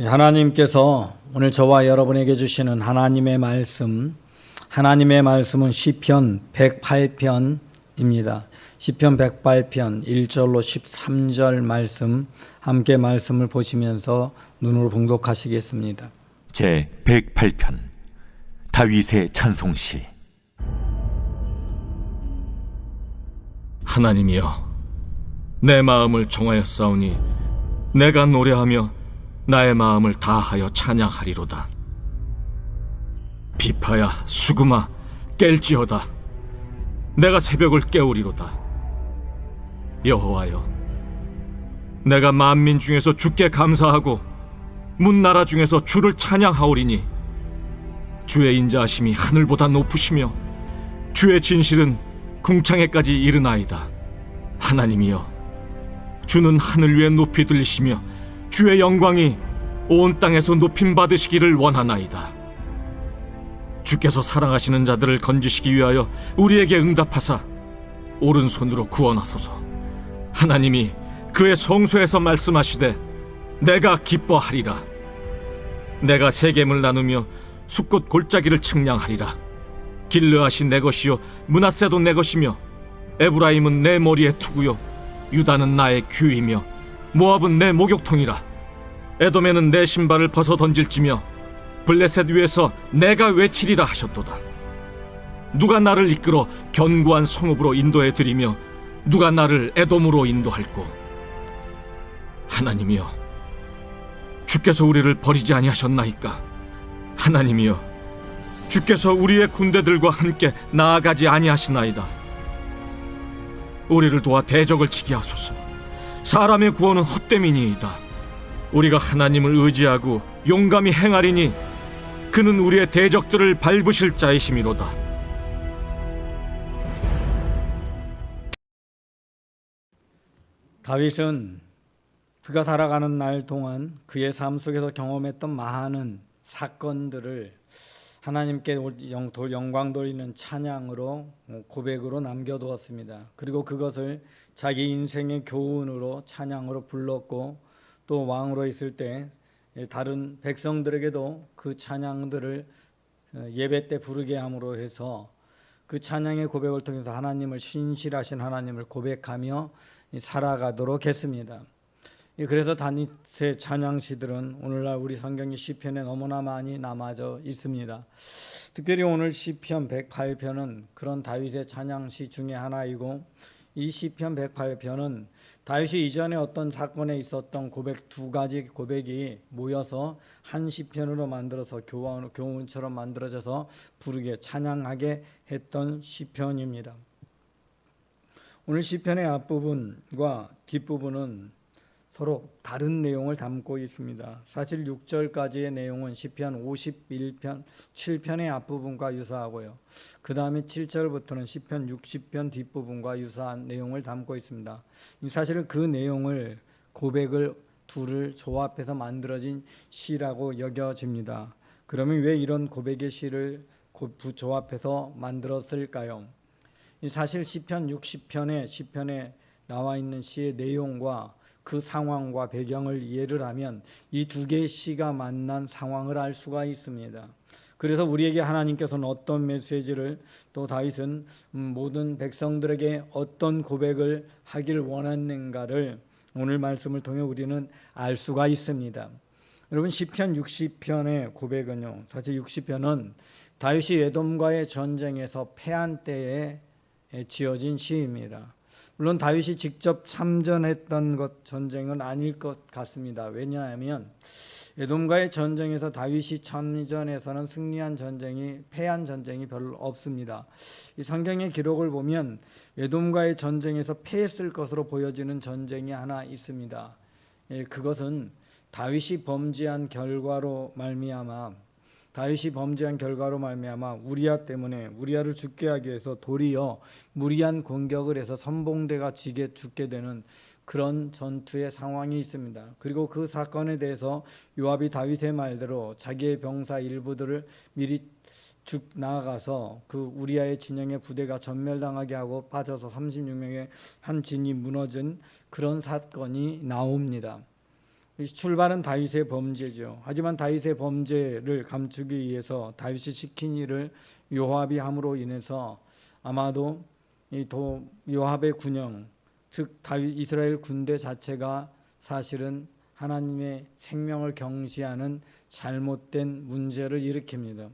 하나님께서 오늘 저와 여러분에게 주시는 하나님의 말씀은 시편 108편입니다. 시편 108편 1절로 13절 말씀, 함께 말씀을 보시면서 눈으로 봉독하시겠습니다. 제 108편 다윗의 찬송시. 하나님이여, 내 마음을 정하였사오니 내가 노래하며 나의 마음을 다하여 찬양하리로다. 비파야 수금아 깰지어다. 내가 새벽을 깨우리로다. 여호와여, 내가 만민 중에서 주께 감사하고 문나라 중에서 주를 찬양하오리니 주의 인자하심이 하늘보다 높으시며 주의 진실은 궁창에까지 이르나이다. 하나님이여, 주는 하늘 위에 높이 들리시며 주의 영광이 온 땅에서 높임 받으시기를 원하나이다. 주께서 사랑하시는 자들을 건지시기 위하여 우리에게 응답하사 오른손으로 구원하소서. 하나님이 그의 성소에서 말씀하시되 내가 기뻐하리라. 내가 세겜을 나누며 숲곳 골짜기를 측량하리라. 길르앗이 내 것이요 므낫세도 내 것이며 에브라임은 내 머리의 투구요 유다는 나의 규이며 모압은 내 목욕통이라. 에돔에는 내 신발을 벗어 던질지며 블레셋 위에서 내가 외치리라 하셨도다. 누가 나를 이끌어 견고한 성읍으로 인도해 드리며 누가 나를 에돔으로 인도할꼬. 하나님이여, 주께서 우리를 버리지 아니하셨나이까. 하나님이여, 주께서 우리의 군대들과 함께 나아가지 아니하시나이다. 우리를 도와 대적을 치게 하소서. 사람의 구원은 헛됨이니이다. 우리가 하나님을 의지하고 용감히 행하리니 그는 우리의 대적들을 밟으실 자이심이로다. 다윗은 그가 살아가는 날 동안 그의 삶 속에서 경험했던 많은 사건들을 하나님께 영광 돌리는 찬양으로, 고백으로 남겨두었습니다. 그리고 그것을 자기 인생의 교훈으로, 찬양으로 불렀고, 또 왕으로 있을 때 다른 백성들에게도 그 찬양들을 예배 때 부르게 함으로 해서 그 찬양의 고백을 통해서 하나님을, 신실하신 하나님을 고백하며 살아가도록 했습니다. 그래서 다윗의 찬양시들은 오늘날 우리 성경의 시편에 너무나 많이 남아져 있습니다. 특별히 오늘 시편 108편은 그런 다윗의 찬양시 중에 하나이고, 이 시편 108편은 다윗이 이전에 어떤 사건에 있었던 고백, 두 가지 고백이 모여서 한 시편으로 만들어서 교훈처럼 만들어져서 부르게, 찬양하게 했던 시편입니다. 오늘 시편의 앞부분과 뒷부분은 서로 다른 내용을 담고 있습니다. 사실 6절까지의 내용은 시편 51편, 7편의 앞부분과 유사하고요. 그 다음에 7절부터는 시편 60편 뒷부분과 유사한 내용을 담고 있습니다. 사실은 그 내용을, 고백을 둘을 조합해서 만들어진 시라고 여겨집니다. 그러면 왜 이런 고백의 시를 조합해서 만들었을까요? 사실 시편 60편의 시편에 나와 있는 시의 내용과 그 상황과 배경을 이해를 하면 이 두 개의 시가 만난 상황을 알 수가 있습니다. 그래서 우리에게 하나님께서는 어떤 메시지를, 또 다윗은 모든 백성들에게 어떤 고백을 하길 원했는가를 오늘 말씀을 통해 우리는 알 수가 있습니다. 여러분, 시편 60편의 고백은요, 사실 60편은 다윗이 에돔과의 전쟁에서 패한 때에 지어진 시입니다. 물론 다윗이 직접 참전했던 전쟁은 아닐 것 같습니다. 왜냐하면 에돔과의 전쟁에서 다윗이 참전해서는 승리한 전쟁이, 패한 전쟁이 별로 없습니다. 이 성경의 기록을 보면 에돔과의 전쟁에서 패했을 것으로 보여지는 전쟁이 하나 있습니다. 그것은 다윗이 범죄한 결과로 말미암아 우리아를 죽게 하기 위해서 도리어 무리한 공격을 해서 선봉대가 죽게 되는 그런 전투의 상황이 있습니다. 그리고 그 사건에 대해서 요압이 다윗의 말대로 자기의 병사 일부들을 미리 쭉 나아가서 그 우리아의 진영의 부대가 전멸당하게 하고 빠져서 36명의 한 진이 무너진 그런 사건이 나옵니다. 출발은 다윗의 범죄죠. 하지만 다윗의 범죄를 감추기 위해서 다윗이 시킨 일을 요압이 함으로 인해서 아마도 요압의 군영, 즉 다윗 이스라엘 군대 자체가 사실은 하나님의 생명을 경시하는 잘못된 문제를 일으킵니다.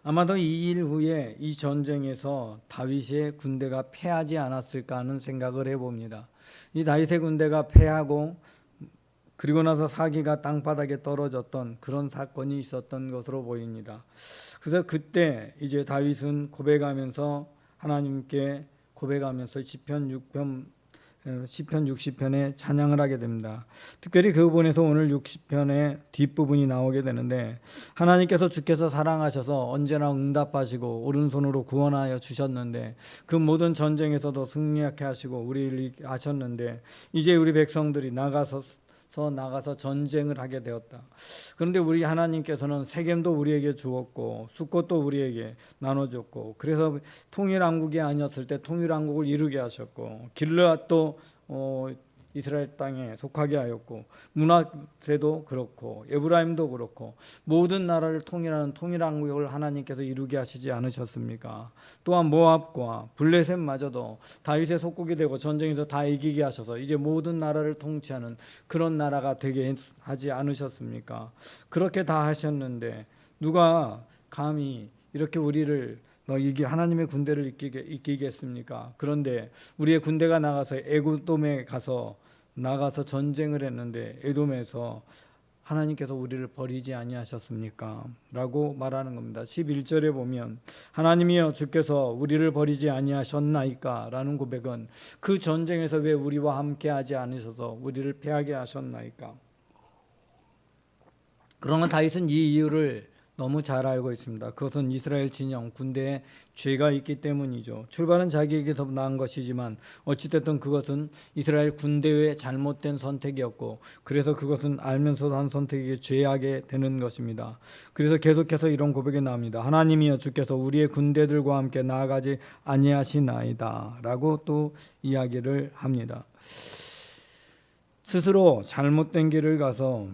아마도 이 일 후에 이 전쟁에서 다윗의 군대가 패하지 않았을까 하는 생각을 해봅니다. 이 다윗의 군대가 패하고 그리고 나서 사기가 땅바닥에 떨어졌던 그런 사건이 있었던 것으로 보입니다. 그래서 그때 이제 다윗은 고백하면서 하나님께 고백하면서 시편 60편에 찬양을 하게 됩니다. 특별히 그 부분에서 오늘 60편의 뒷부분이 나오게 되는데, 하나님께서 주께서 사랑하셔서 언제나 응답하시고 오른손으로 구원하여 주셨는데 그 모든 전쟁에서도 승리하게 하시고 우리를 하셨는데 이제 우리 백성들이 나가서 전쟁을 하게 되었다. 그런데 우리 하나님께서는 세겜도 우리에게 주었고 숫곳도 우리에게 나눠줬고, 그래서 통일왕국이 아니었을 때 통일왕국을 이루게 하셨고, 길르앗도 이스라엘 땅에 속하게 하였고, 문하세도 그렇고 에브라임도 그렇고 모든 나라를 통일하는 통일왕국을 하나님께서 이루게 하시지 않으셨습니까? 또한 모압과 블레셋마저도 다윗의 속국이 되고 전쟁에서 다 이기게 하셔서 이제 모든 나라를 통치하는 그런 나라가 되게 하지 않으셨습니까? 그렇게 다 하셨는데 누가 감히 이렇게 우리를 이게 하나님의 군대를 이기겠습니까? 그런데 우리의 군대가 나가서 에돔에 나가서 전쟁을 했는데 에돔에서 하나님께서 우리를 버리지 아니하셨습니까? 라고 말하는 겁니다. 11절에 보면 하나님이여 주께서 우리를 버리지 아니하셨나이까? 라는 고백은 그 전쟁에서 왜 우리와 함께 하지 않으셔서 우리를 패하게 하셨나이까? 그러나 다윗은 이 이유를 너무 잘 알고 있습니다. 그것은 이스라엘 진영 군대에 죄가 있기 때문이죠. 출발은 자기에게서 난 것이지만 어찌됐든 그것은 이스라엘 군대의 잘못된 선택이었고, 그래서 그것은 알면서도 한 선택이 죄하게 되는 것입니다. 그래서 계속해서 이런 고백이 나옵니다. 하나님이여 주께서 우리의 군대들과 함께 나아가지 아니하시나이다 라고 또 이야기를 합니다. 스스로 잘못된 길을 가서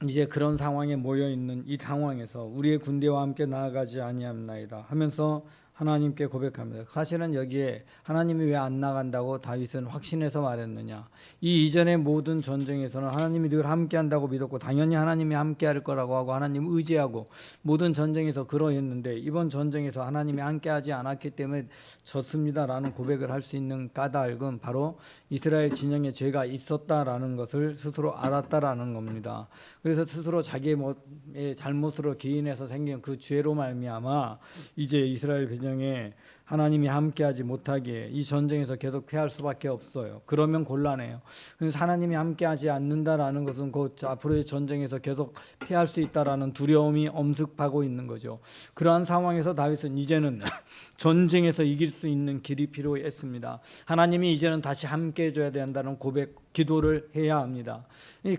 이제 그런 상황에 모여 있는 이 상황에서 우리의 군대와 함께 나아가지 아니하나이다 하면서 하나님께 고백합니다. 사실은 여기에 하나님이 왜 안 나간다고 다윗은 확신해서 말했느냐? 이 이전의 모든 전쟁에서는 하나님이 늘 함께한다고 믿었고 당연히 하나님이 함께할 거라고 하고 하나님을 의지하고 모든 전쟁에서 그러했는데, 이번 전쟁에서 하나님이 함께하지 않았기 때문에 졌습니다라는 고백을 할 수 있는 까닭은 바로 이스라엘 진영에 죄가 있었다라는 것을 스스로 알았다라는 겁니다. 그래서 스스로 자기의 잘못으로 기인해서 생긴 그 죄로 말미암아 이제 이스라엘 에 하나님이 함께하지 못하기에 이 전쟁에서 계속 패할 수밖에 없어요. 그러면 곤란해요. 그래서 하나님이 함께하지 않는다라는 것은 곧 앞으로의 전쟁에서 계속 패할 수 있다라는 두려움이 엄습하고 있는 거죠. 그러한 상황에서 다윗은 이제는 전쟁에서 이길 수 있는 길이 필요했습니다. 하나님이 이제는 다시 함께해 줘야 된다는 기도를 해야 합니다.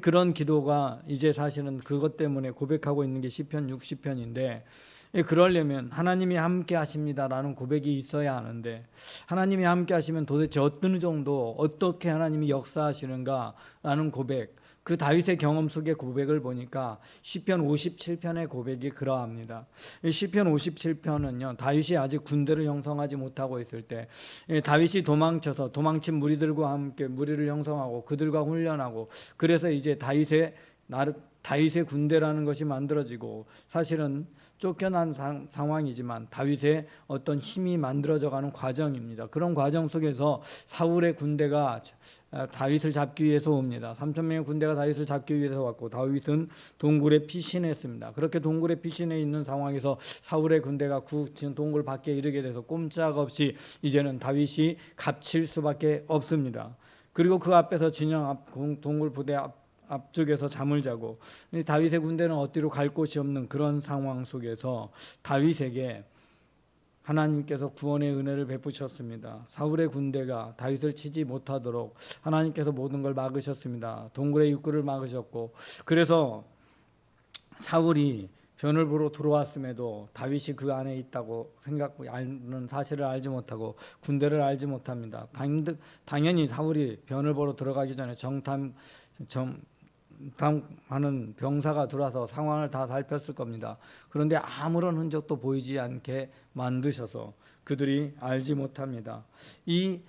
그런 기도가 이제 사실은 그것 때문에 고백하고 있는 게 시편 60편인데, 그러려면 하나님이 함께 하십니다라는 고백이 있어야 하는데, 하나님이 함께 하시면 도대체 어떤 정도 어떻게 하나님이 역사하시는가라는 고백, 그 다윗의 경험 속의 고백을 보니까 시편 57편의 고백이 그러합니다. 시편 57편은요 다윗이 아직 군대를 형성하지 못하고 있을 때 다윗이 도망친 무리들과 함께 무리를 형성하고 그들과 훈련하고, 그래서 이제 다윗의 군대라는 것이 만들어지고, 사실은 쫓겨난 상황이지만 다윗의 어떤 힘이 만들어져가는 과정입니다. 그런 과정 속에서 사울의 군대가 다윗을 잡기 위해서 옵니다. 3,000명의 군대가 다윗을 잡기 위해서 왔고 다윗은 동굴에 피신했습니다. 그렇게 동굴에 피신해 있는 상황에서 사울의 군대가 동굴 밖에 이르게 돼서 꼼짝없이 이제는 다윗이 갇힐 수밖에 없습니다. 그리고 그 앞에서 동굴 부대 앞쪽에서 잠을 자고, 다윗의 군대는 어디로 갈 곳이 없는 그런 상황 속에서 다윗에게 하나님께서 구원의 은혜를 베푸셨습니다. 사울의 군대가 다윗을 치지 못하도록 하나님께서 모든 걸 막으셨습니다. 동굴의 입구를 막으셨고, 그래서 사울이 변을 보러 들어왔음에도 다윗이 그 안에 있다고 생각하는 사실을 알지 못하고 군대를 알지 못합니다. 당연히 사울이 변을 보러 들어가기 전에 하는 병사가 들어와서 상황을 다 살폈을 겁니다. 그런데 아무런 흔적도 보이지 않게 만드셔서 그들이 알지 못합니다. 이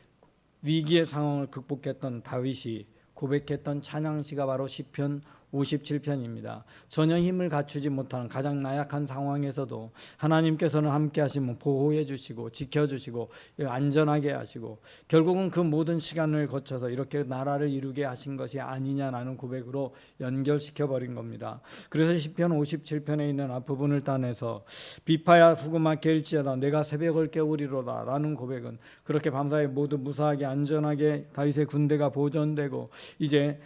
위기의 상황을 극복했던 다윗이 고백했던 찬양시가 바로 시편 57편입니다. 전혀 힘을 갖추지 못하는 가장 나약한 상황에서도 하나님께서는 함께 하시면 보호해 주시고 지켜주시고 안전하게 하시고 결국은 그 모든 시간을 거쳐서 이렇게 나라를 이루게 하신 것이 아니냐라는 고백으로 연결시켜 버린 겁니다. 그래서 시편 57편에 있는 앞부분을 따내서 비파야 수금아 깰지어다 내가 새벽을 깨우리로다 라는 고백은 그렇게 밤사이 모두 무사하게 안전하게 다윗의 군대가 보존되고 이제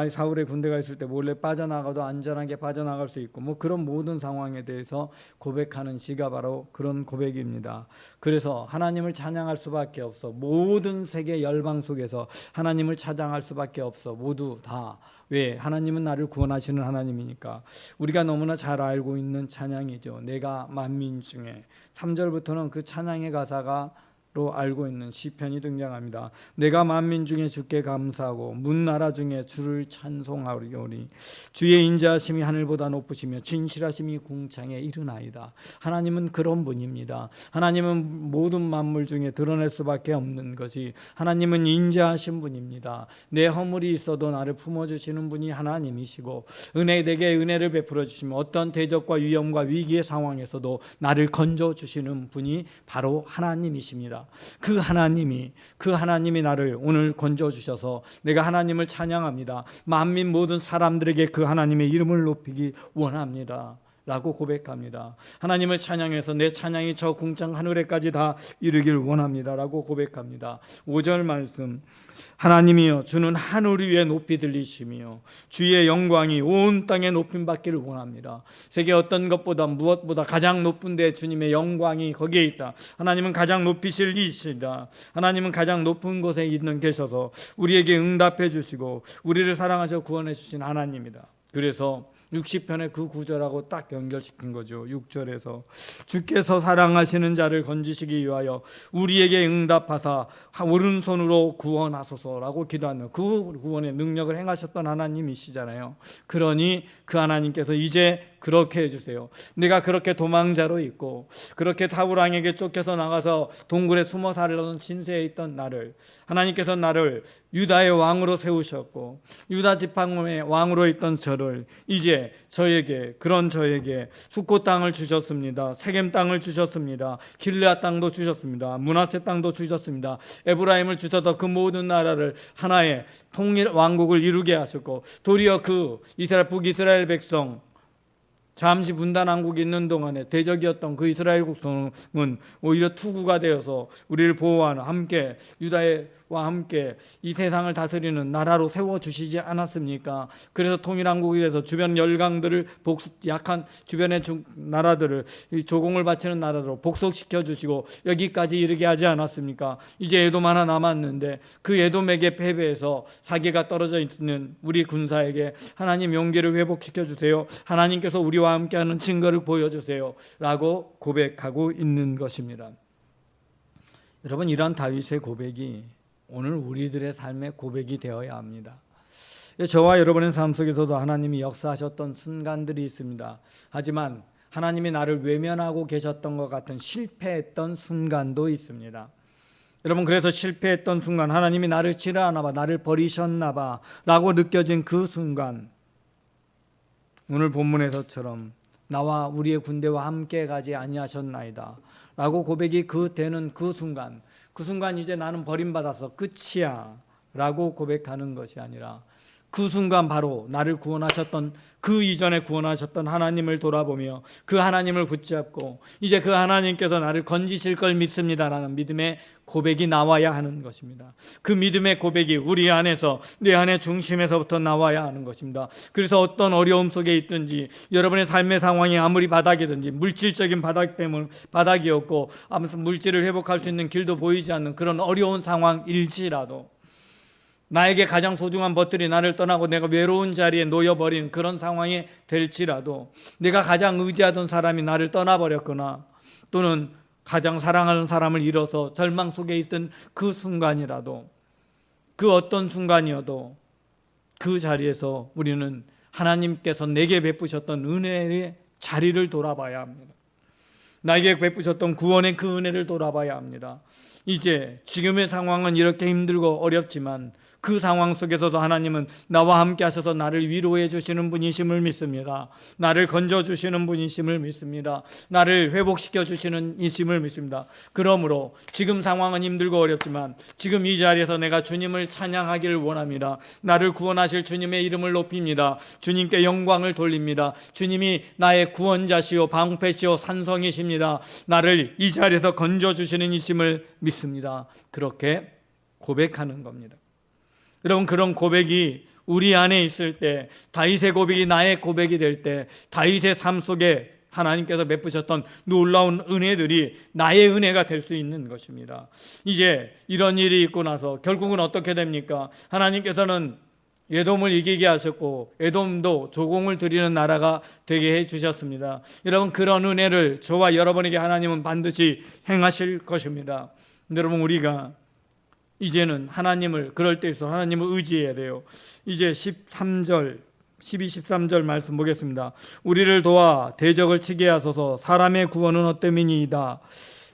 사울의 군대가 있을 때 몰래 빠져나가도 안전하게 빠져나갈 수 있고 그런 모든 상황에 대해서 고백하는 시가 바로 그런 고백입니다. 그래서 하나님을 찬양할 수밖에 없어. 모든 세계 열방 속에서 하나님을 찬양할 수밖에 없어. 모두 다. 왜? 하나님은 나를 구원하시는 하나님이니까. 우리가 너무나 잘 알고 있는 찬양이죠. 내가 만민 중에 3절부터는 그 찬양의 가사가 로 알고 있는 시편이 등장합니다. 내가 만민 중에 주께 감사하고 문나라 중에 주를 찬송하오리. 주의 인자하심이 하늘보다 높으시며 진실하심이 궁창에 이르나이다. 하나님은 그런 분입니다. 하나님은 모든 만물 중에 드러낼 수밖에 없는 것이 하나님은 인자하신 분입니다. 내 허물이 있어도 나를 품어주시는 분이 하나님이시고 내게 은혜를 베풀어 주시며 어떤 대적과 위험과 위기의 상황에서도 나를 건져주시는 분이 바로 하나님이십니다. 그 하나님이 나를 오늘 건져 주셔서 내가 하나님을 찬양합니다. 만민 모든 사람들에게 그 하나님의 이름을 높이기 원합니다. 라고 고백합니다. 하나님을 찬양해서 내 찬양이 저 궁창 하늘에까지 다 이르길 원합니다. 라고 고백합니다. 5절 말씀 하나님이여 주는 하늘 위에 높이 들리시며 주의 영광이 온 땅에 높임 받기를 원합니다. 세계 어떤 것보다 무엇보다 가장 높은 데 주님의 영광이 거기에 있다. 하나님은 가장 높이실 이시다. 하나님은 가장 높은 곳에 있는 계셔서 우리에게 응답해 주시고 우리를 사랑하셔 구원해 주신 하나님이다. 그래서 60편의 그 구절하고 딱 연결시킨 거죠. 6절에서 주께서 사랑하시는 자를 건지시기 위하여 우리에게 응답하사 오른손으로 구원하소서라고 기도하는 그 구원의 능력을 행하셨던 하나님이시잖아요. 그러니 그 하나님께서 이제 그렇게 해주세요. 내가 그렇게 도망자로 있고 그렇게 사울 왕에게 쫓겨서 나가서 동굴에 숨어 살던 신세에 있던 나를 하나님께서 나를 유다의 왕으로 세우셨고 유다 지팡의 왕으로 있던 저를 이제 저에게 숫곳 땅을 주셨습니다. 세겜 땅을 주셨습니다. 길르앗 땅도 주셨습니다. 므낫세 땅도 주셨습니다. 에브라임을 주셔서 그 모든 나라를 하나의 통일 왕국을 이루게 하셨고 도리어 그 북이스라엘 백성 잠시 분단 왕국이 있는 동안에 대적이었던 그 이스라엘 국성은 오히려 투구가 되어서 우리를 보호하는 유다와 함께 이 세상을 다스리는 나라로 세워주시지 않았습니까? 그래서 통일왕국이 돼서 주변 열강들을 약한 주변의 나라들을 조공을 바치는 나라로 복속시켜 주시고 여기까지 이르게 하지 않았습니까? 이제 에돔 하나 남았는데 그 에돔에게 패배해서 사기가 떨어져 있는 우리 군사에게 하나님 용기를 회복시켜 주세요. 하나님께서 우리와 함께하는 증거를 보여주세요 라고 고백하고 있는 것입니다. 여러분, 이러한 다윗의 고백이 오늘 우리들의 삶의 고백이 되어야 합니다. 저와 여러분의 삶 속에서도 하나님이 역사하셨던 순간들이 있습니다. 하지만 하나님이 나를 외면하고 계셨던 것 같은 실패했던 순간도 있습니다. 여러분, 그래서 실패했던 순간, 하나님이 나를 싫어하나 봐, 나를 버리셨나 봐 라고 느껴진 그 순간, 오늘 본문에서처럼 나와 우리의 군대와 함께 가지 아니하셨나이다 라고 고백이 되는 그 순간 이제 나는 버림받아서 끝이야 라고 고백하는 것이 아니라 그 순간 바로 나를 구원하셨던 그 이전에 구원하셨던 하나님을 돌아보며 그 하나님을 붙잡고 이제 그 하나님께서 나를 건지실 걸 믿습니다라는 믿음의 고백이 나와야 하는 것입니다. 그 믿음의 고백이 우리 안에서, 내 안의 중심에서부터 나와야 하는 것입니다. 그래서 어떤 어려움 속에 있든지, 여러분의 삶의 상황이 아무리 바닥이든지, 물질적인 바닥이었고 아무튼 물질을 회복할 수 있는 길도 보이지 않는 그런 어려운 상황일지라도, 나에게 가장 소중한 것들이 나를 떠나고 내가 외로운 자리에 놓여버린 그런 상황이 될지라도, 내가 가장 의지하던 사람이 나를 떠나버렸거나 또는 가장 사랑하는 사람을 잃어서 절망 속에 있던 그 순간이라도, 그 어떤 순간이어도 그 자리에서 우리는 하나님께서 내게 베푸셨던 은혜의 자리를 돌아봐야 합니다. 나에게 베푸셨던 구원의 그 은혜를 돌아봐야 합니다. 이제 지금의 상황은 이렇게 힘들고 어렵지만 그 상황 속에서도 하나님은 나와 함께 하셔서 나를 위로해 주시는 분이심을 믿습니다. 나를 건져 주시는 분이심을 믿습니다. 나를 회복시켜 주시는 이심을 믿습니다. 그러므로 지금 상황은 힘들고 어렵지만 지금 이 자리에서 내가 주님을 찬양하기를 원합니다. 나를 구원하실 주님의 이름을 높입니다. 주님께 영광을 돌립니다. 주님이 나의 구원자시오 방패시오 산성이십니다. 나를 이 자리에서 건져 주시는 이심을 믿습니다. 그렇게 고백하는 겁니다. 여러분, 그런 고백이 우리 안에 있을 때, 다윗의 고백이 나의 고백이 될 때, 다윗의 삶 속에 하나님께서 베푸셨던 놀라운 은혜들이 나의 은혜가 될 수 있는 것입니다. 이제 이런 일이 있고 나서 결국은 어떻게 됩니까? 하나님께서는 에돔을 이기게 하셨고 에돔도 조공을 드리는 나라가 되게 해주셨습니다. 여러분, 그런 은혜를 저와 여러분에게 하나님은 반드시 행하실 것입니다. 여러분, 우리가 이제는 하나님을, 그럴 때일수록 하나님을 의지해야 돼요. 이제 13절 13절 말씀 보겠습니다. 우리를 도와 대적을 치게 하소서. 사람의 구원은 헛됨이니이다.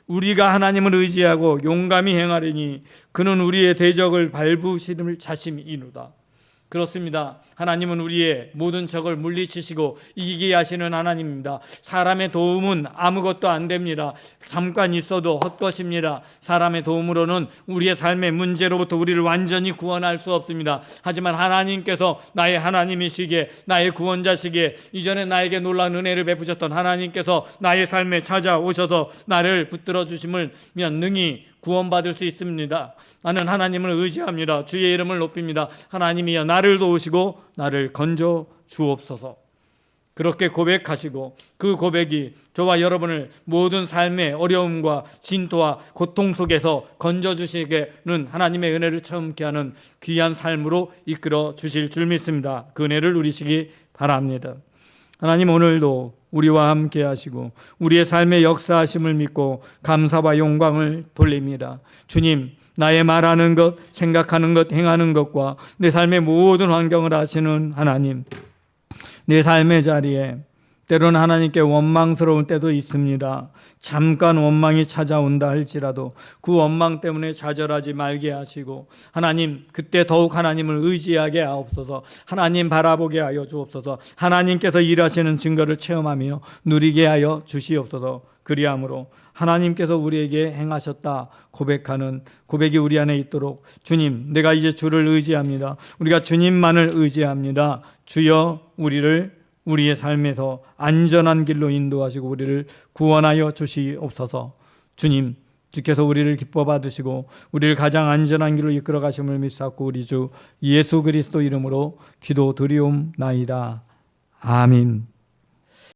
우리가 하나님을 의지하고 용감히 행하리니 그는 우리의 대적을 밟으시는 자심이누다. 그렇습니다. 하나님은 우리의 모든 적을 물리치시고 이기게 하시는 하나님입니다. 사람의 도움은 아무것도 안 됩니다. 잠깐 있어도 헛것입니다. 사람의 도움으로는 우리의 삶의 문제로부터 우리를 완전히 구원할 수 없습니다. 하지만 하나님께서 나의 하나님이시기에, 나의 구원자시기에, 이전에 나에게 놀라운 은혜를 베푸셨던 하나님께서 나의 삶에 찾아오셔서 나를 붙들어 주심을 능히 구원받을 수 있습니다. 나는 하나님을 의지합니다. 주의 이름을 높입니다. 하나님이여 나를 도우시고 나를 건져 주옵소서. 그렇게 고백하시고 그 고백이 저와 여러분을 모든 삶의 어려움과 진토와 고통 속에서 건져 주시게는 하나님의 은혜를 체험케 하는 귀한 삶으로 이끌어 주실 줄 믿습니다. 그 은혜를 누리시기 바랍니다. 하나님, 오늘도 우리와 함께 하시고 우리의 삶의 역사하심을 믿고 감사와 영광을 돌립니다. 주님, 나의 말하는 것, 생각하는 것, 행하는 것과 내 삶의 모든 환경을 아시는 하나님, 내 삶의 자리에 때로는 하나님께 원망스러울 때도 있습니다. 잠깐 원망이 찾아온다 할지라도 그 원망 때문에 좌절하지 말게 하시고 하나님, 그때 더욱 하나님을 의지하게 하옵소서. 하나님 바라보게 하여 주옵소서. 하나님께서 일하시는 증거를 체험하며 누리게 하여 주시옵소서. 그리함으로 하나님께서 우리에게 행하셨다 고백하는 고백이 우리 안에 있도록, 주님, 내가 이제 주를 의지합니다. 우리가 주님만을 의지합니다. 주여, 우리의 삶에서 안전한 길로 인도하시고 우리를 구원하여 주시옵소서. 주님, 주께서 우리를 기뻐 받으시고 우리를 가장 안전한 길로 이끌어 가심을 믿사옵고 우리 주 예수 그리스도 이름으로 기도드리옵나이다. 아멘.